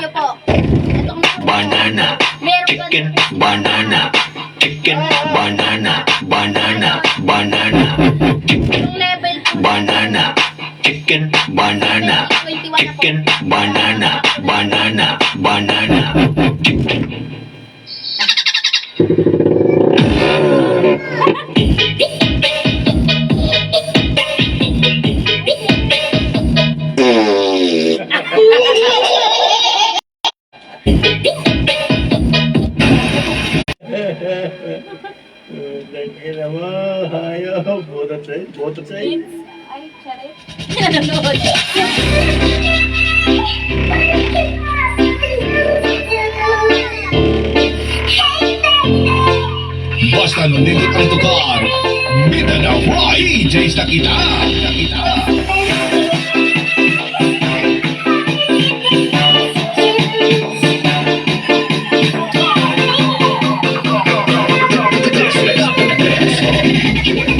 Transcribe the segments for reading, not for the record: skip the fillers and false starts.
nyo po. Itong banana, chicken, banana, chicken, banana, banana, banana, Yung level po. banana, chicken, banana, 21 na po. chicken, banana, banana, banana. Tangina mo, ayaw. Botot sa'yo. Ay, charit. Nanonood. Basta nandito ang tukar, Mindanao Roy, DJs na kita.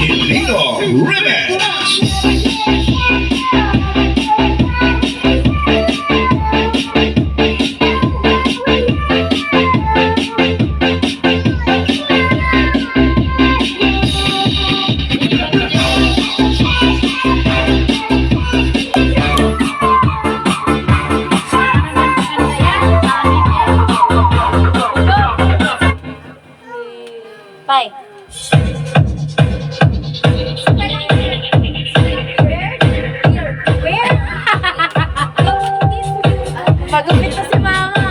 Ilino Remix. Bye. Pagupit na si mama.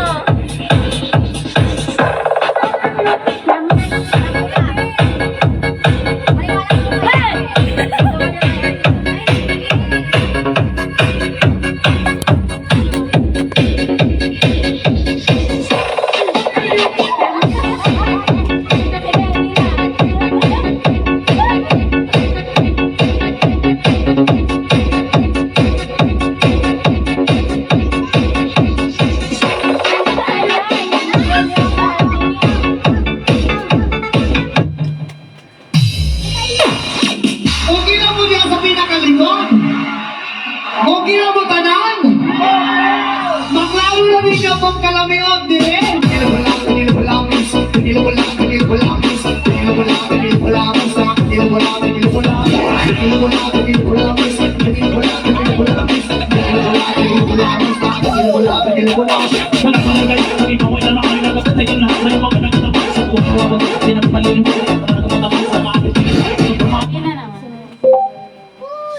Okay na mo diya sa pinakalingon. Okay na mo tanan. Maklaro na rin ka pang kalamiot, di ba?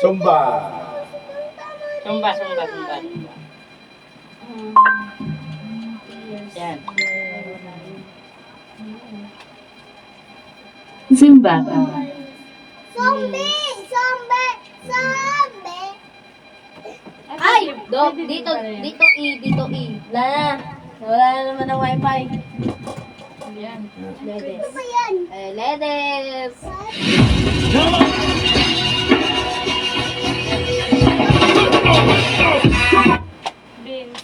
Sumba. Sumba. Yan. Zumba. Zombie! Ay! Dito E. Wala na naman ang wifi. Yan. Ledes. Ledes. Beans.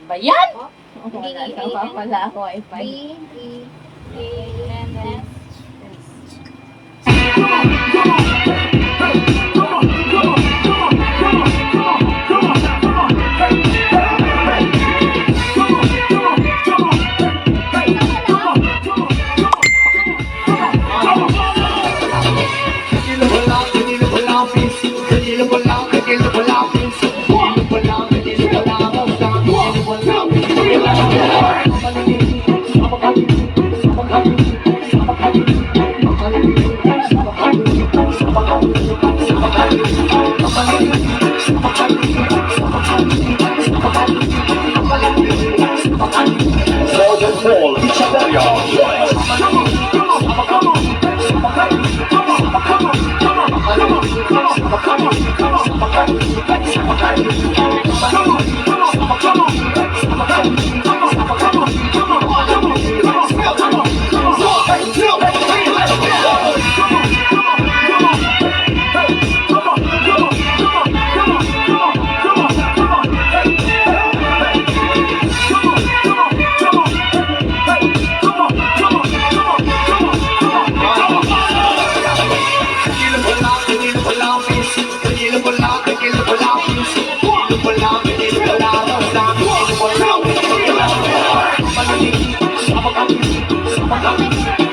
Ba yan? Wala ako wifi. And then, Sabagay, sabagay, sabagay.